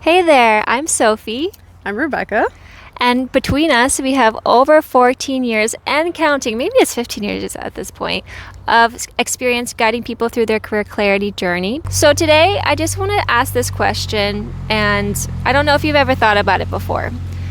Hey there, I'm Sophie, I'm Rebecca. and between us, we have over 14 years and counting, maybe it's 15 years at this point, of experience guiding people through their career clarity journey. So today, I just want to ask this question, and I don't know if you've ever thought about it before.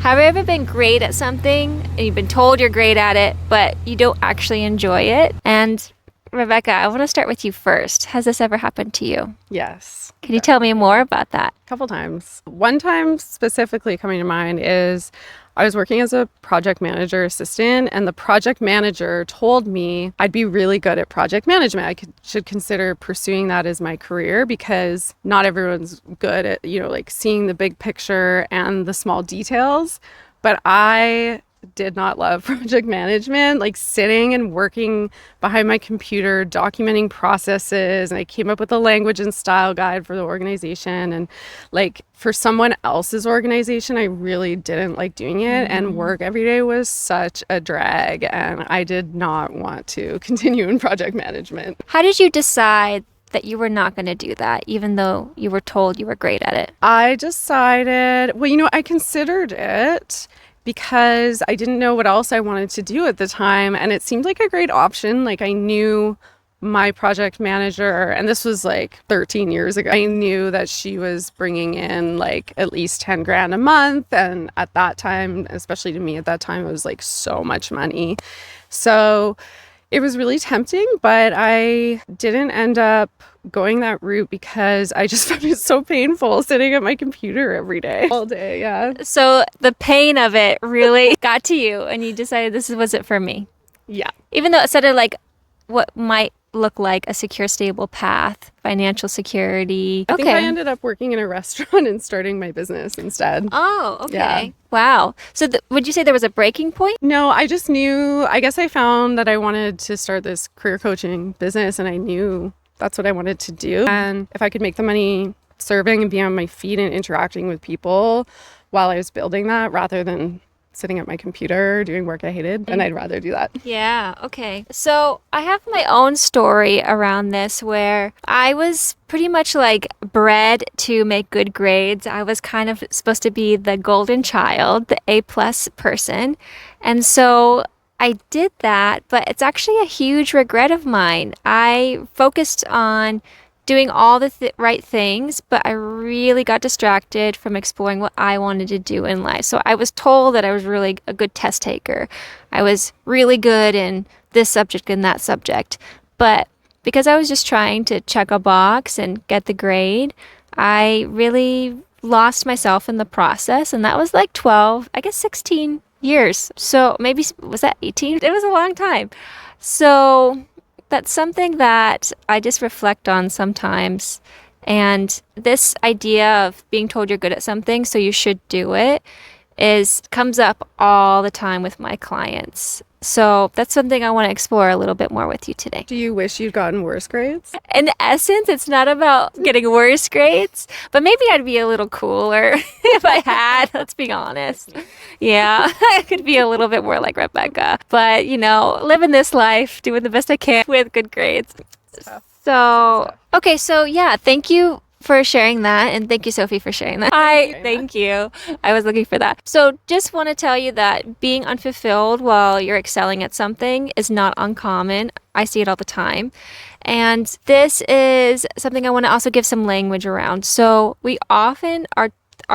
Have you ever been great at something and you've been told you're great at it, but you don't actually enjoy it? And Rebecca, I want to start with you first. Has this ever happened to you? Yes. Can you tell me more about that? A couple times. One time specifically coming to mind is I was working as a project manager assistant, and the project manager told me I'd be really good at project management. Should consider pursuing that as my career because not everyone's good at, like seeing the big picture and the small details. But I did not love project management, like sitting and working behind my computer, documenting processes. And I came up with a language and style guide for the organization. And like for someone else's organization, I really didn't like doing it. And work every day was such a drag. And I did not want to continue in project management. How did you decide that you were not going to do that, even though you were told you were great at it? I decided, I considered it because I didn't know what else I wanted to do at the time. And it seemed like a great option. Like I knew my project manager, and this was like 13 years ago. I knew that she was bringing in like at least 10 grand a month. And at that time, especially to me at that time, it was like so much money. So it was really tempting, but I didn't end up going that route because I just found it so painful sitting at my computer every day, all day. Yeah. So the pain of it really got to you, and you decided this wasn't for me. Yeah. Even though it sounded like what might look like a secure, stable path, financial security. I think I ended up working in a restaurant and starting my business instead. Oh, okay. Yeah. Wow. So would you say there was a breaking point? No, I just knew, I guess I found that I wanted to start this career coaching business, and I knew that's what I wanted to do. And if I could make the money serving and be on my feet and interacting with people while I was building that rather than sitting at my computer doing work I hated, then I'd rather do that. Yeah, okay. So I have my own story around this where I was pretty much like bred to make good grades. I was kind of supposed to be the golden child, the A+ person. And so I did that, but it's actually a huge regret of mine. I focused on doing all the right things, but I really got distracted from exploring what I wanted to do in life. So I was told that I was really a good test taker. I was really good in this subject and that subject. But because I was just trying to check a box and get the grade, I really lost myself in the process. And that was like 12, I guess 16 years. So maybe, was that 18? It was a long time. So that's something that I just reflect on sometimes. And this idea of being told you're good at something, so you should do it, comes up all the time with my clients. So that's something I want to explore a little bit more with you today. Do you wish you'd gotten worse grades? In essence, it's not about getting worse grades, but maybe I'd be a little cooler if I had, let's be honest. Yeah, I could be a little bit more like Rebecca, but living this life, doing the best I can with good grades. So, okay, so yeah, thank you for sharing that, and thank you, Sophie, for sharing that. Thank you. I was looking for that. So just want to tell you that being unfulfilled while you're excelling at something is not uncommon. I see it all the time. And this is something I want to also give some language around. So we often are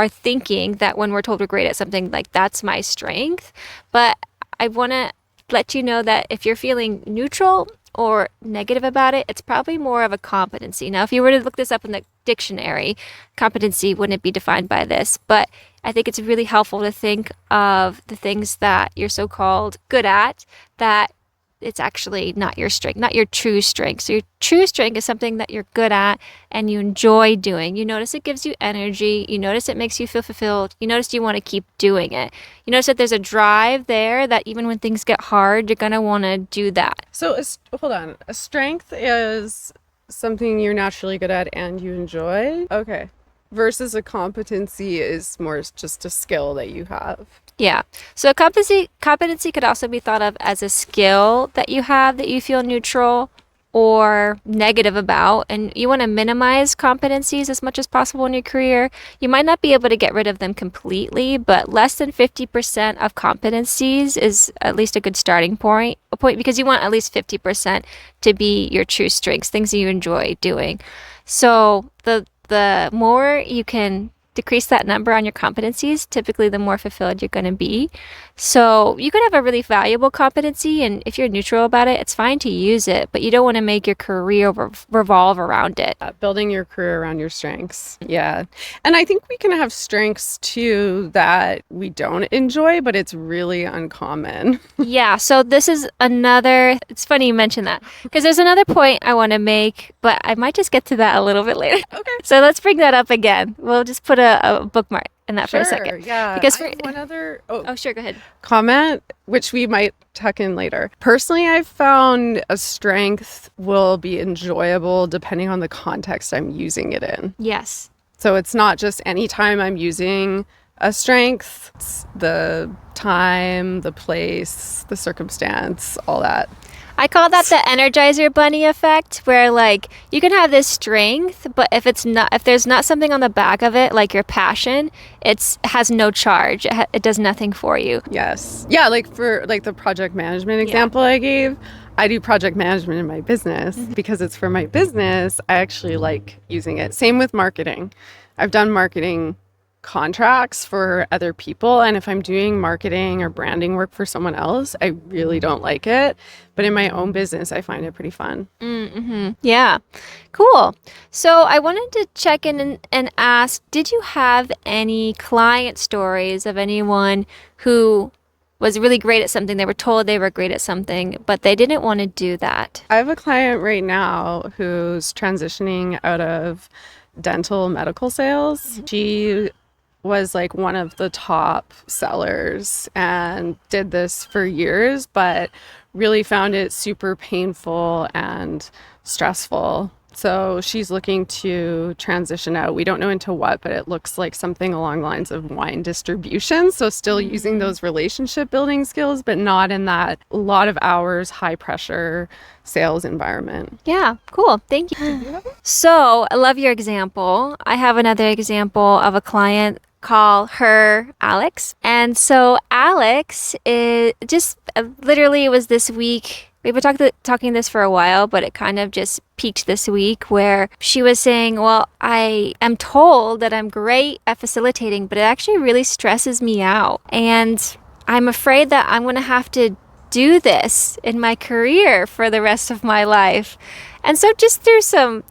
thinking that when we're told we're great at something, like that's my strength. But I want to let you know that if you're feeling neutral or negative about it, it's probably more of a competency. Now, if you were to look this up in the dictionary, competency wouldn't be defined by this, but I think it's really helpful to think of the things that you're so-called good at, that it's actually not your strength, not your true strength. So your true strength is something that you're good at and you enjoy doing. You notice it gives you energy. You notice it makes you feel fulfilled. You notice you want to keep doing it. You notice that there's a drive there that even when things get hard, you're going to want to do that. So hold on. A strength is something you're naturally good at and you enjoy. Okay. Versus a competency is more just a skill that you have. Yeah. So competency could also be thought of as a skill that you have that you feel neutral or negative about, and you want to minimize competencies as much as possible in your career. You might not be able to get rid of them completely, but less than 50% of competencies is at least a good starting point because you want at least 50% to be your true strengths, things that you enjoy doing. So the more you can decrease that number on your competencies, typically the more fulfilled you're going to be. So you could have a really valuable competency, and if you're neutral about it, it's fine to use it, but you don't want to make your career revolve around it. Building your career around your strengths. Yeah. And I think we can have strengths too that we don't enjoy, but it's really uncommon. Yeah. So this is it's funny you mentioned that, because there's another point I want to make, but I might just get to that a little bit later. Okay. So let's bring that up again. We'll just put a bookmark in that for a second. Yeah. Because I have one other sure, go ahead. comment, which we might tuck in later. Personally, I've found a strength will be enjoyable depending on the context I'm using it in. Yes. So it's not just any time I'm using a strength, it's the time, the place, the circumstance, all that. I call that the Energizer Bunny effect, where like you can have this strength, but if there's not something on the back of it, like your passion, it has no charge. It does nothing for you. Yes. Yeah, like for like the project management example I gave, I do project management in my business because it's for my business. I actually like using it. Same with marketing. I've done marketing contracts for other people, and if I'm doing marketing or branding work for someone else, I really don't like it, but in my own business I find it pretty fun. Yeah, cool. So I wanted to check in and ask, did you have any client stories of anyone who was really great at something? They were told they were great at something, but they didn't want to do that. I have a client right now who's transitioning out of dental medical sales. She was like one of the top sellers and did this for years, but really found it super painful and stressful. So she's looking to transition out. We don't know into what, but it looks like something along the lines of wine distribution. So still using those relationship building skills, but not in that lot of hours, high pressure sales environment. Yeah, cool. Thank you. So I love your example. I have another example of a client. Call her Alex. And so Alex is just literally, it was this week. We've been talking this for a while, but it kind of just peaked this week where she was saying, well, I am told that I'm great at facilitating, but it actually really stresses me out. And I'm afraid that I'm going to have to do this in my career for the rest of my life. And so just through some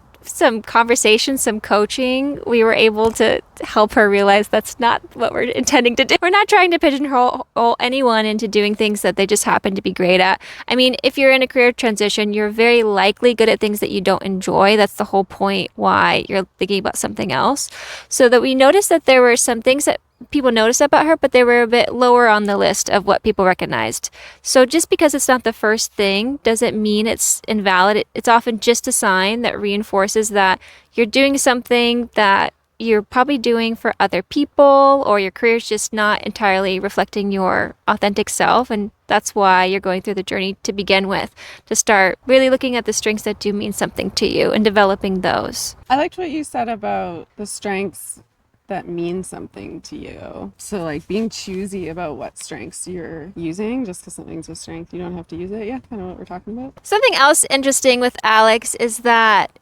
conversation, some coaching, we were able to help her realize that's not what we're intending to do. We're not trying to pigeonhole anyone into doing things that they just happen to be great at. I mean, if you're in a career transition, you're very likely good at things that you don't enjoy. That's the whole point why you're thinking about something else. So that we noticed that there were some things that people noticed about her, but they were a bit lower on the list of what people recognized. So just because it's not the first thing doesn't mean it's invalid. It's often just a sign that reinforces that you're doing something that you're probably doing for other people, or your career is just not entirely reflecting your authentic self. And that's why you're going through the journey to begin with, to start really looking at the strengths that do mean something to you and developing those. I liked what you said about the strengths that mean something to you. So like being choosy about what strengths you're using, just because something's a strength, you don't have to use it. Yeah, kind of what we're talking about. Something else interesting with Alex is that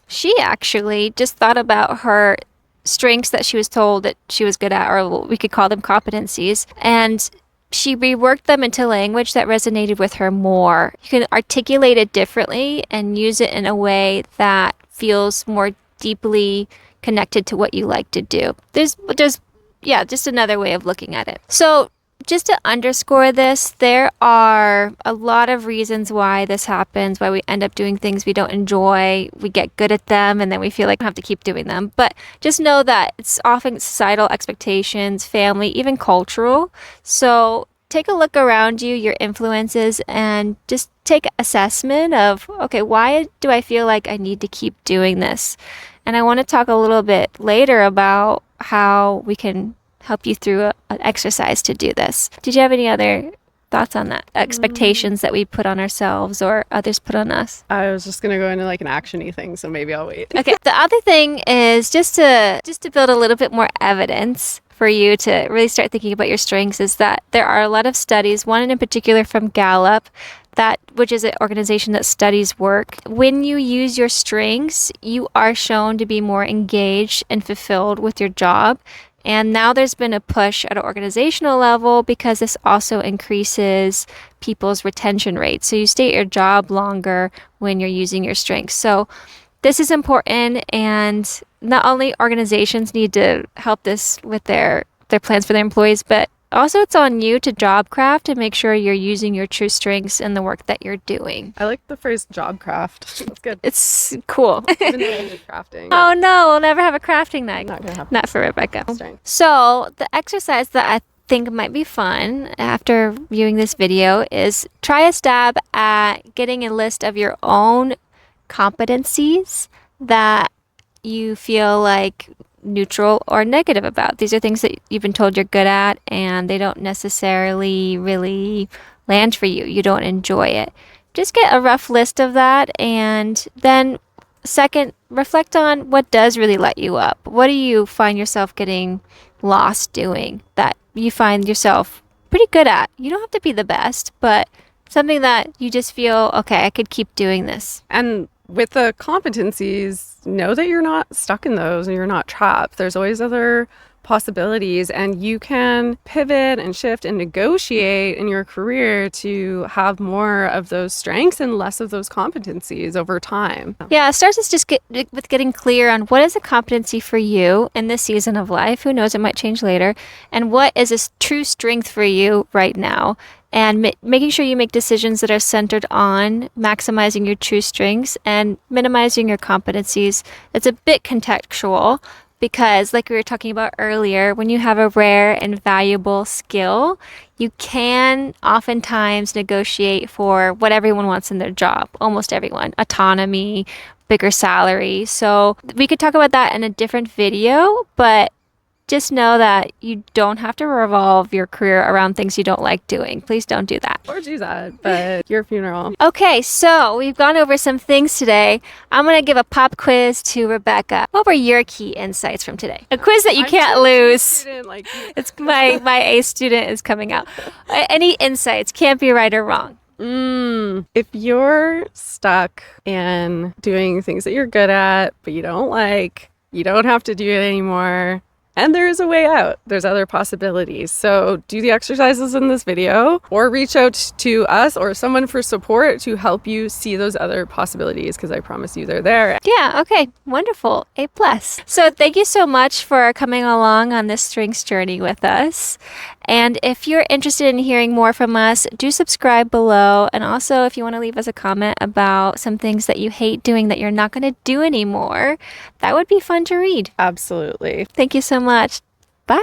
she actually just thought about her strengths that she was told that she was good at, or we could call them competencies, and she reworked them into language that resonated with her more. You can articulate it differently and use it in a way that feels more deeply connected to what you like to do. There's just another way of looking at it. So just to underscore this, there are a lot of reasons why this happens, why we end up doing things we don't enjoy. We get good at them and then we feel like we have to keep doing them. But just know that it's often societal expectations, family, even cultural. So take a look around you, your influences, and just take assessment of, okay, why do I feel like I need to keep doing this? And I want to talk a little bit later about how we can help you through an exercise to do this. Did you have any other thoughts on that? Expectations that we put on ourselves or others put on us? I was just gonna go into like an action-y thing, so maybe I'll wait. Okay. The other thing is just to build a little bit more evidence for you to really start thinking about your strengths is that there are a lot of studies, one in particular from Gallup, which is an organization that studies work. When you use your strengths, you are shown to be more engaged and fulfilled with your job. And now there's been a push at an organizational level because this also increases people's retention rate. So you stay at your job longer when you're using your strengths. So this is important, and not only organizations need to help this with their plans for their employees, but also it's on you to job craft and make sure you're using your true strengths in the work that you're doing. I like the phrase job craft. That's good. It's cool. Even though I hate crafting. Oh no, we'll never have a crafting night. Not gonna happen. Not for Rebecca. Strength. So the exercise that I think might be fun after viewing this video is try a stab at getting a list of your own competencies that you feel like neutral or negative about. These are things that you've been told you're good at and they don't necessarily really land for you. You don't enjoy it. Just get a rough list of that, and then second, reflect on what does really light you up. What do you find yourself getting lost doing that you find yourself pretty good at? You don't have to be the best, but something that you just feel, okay, I could keep doing this. And with the competencies, know that you're not stuck in those and you're not trapped. There's always other possibilities, and you can pivot and shift and negotiate in your career to have more of those strengths and less of those competencies over time. Yeah, it starts with getting clear on what is a competency for you in this season of life. Who knows, it might change later. And what is a true strength for you right now. And making sure you make decisions that are centered on maximizing your true strengths and minimizing your competencies. It's a bit contextual because, like we were talking about earlier, when you have a rare and valuable skill, you can oftentimes negotiate for what everyone wants in their job, almost everyone, autonomy, bigger salary. So we could talk about that in a different video, but just know that you don't have to revolve your career around things you don't like doing. Please don't do that. Or do that, but your funeral. Okay, so we've gone over some things today. I'm going to give a pop quiz to Rebecca. What were your key insights from today? A quiz that you can't lose. It's my A student is coming out. Any insights? Can't be right or wrong. If you're stuck in doing things that you're good at, but you don't like, you don't have to do it anymore. And there is a way out. There's other possibilities. So do the exercises in this video or reach out to us or someone for support to help you see those other possibilities, because I promise you they're there. Yeah, okay, wonderful. A+. So thank you so much for coming along on this strengths journey with us. And if you're interested in hearing more from us, do subscribe below. And also, if you want to leave us a comment about some things that you hate doing that you're not going to do anymore, that would be fun to read. Absolutely. Thank you so much.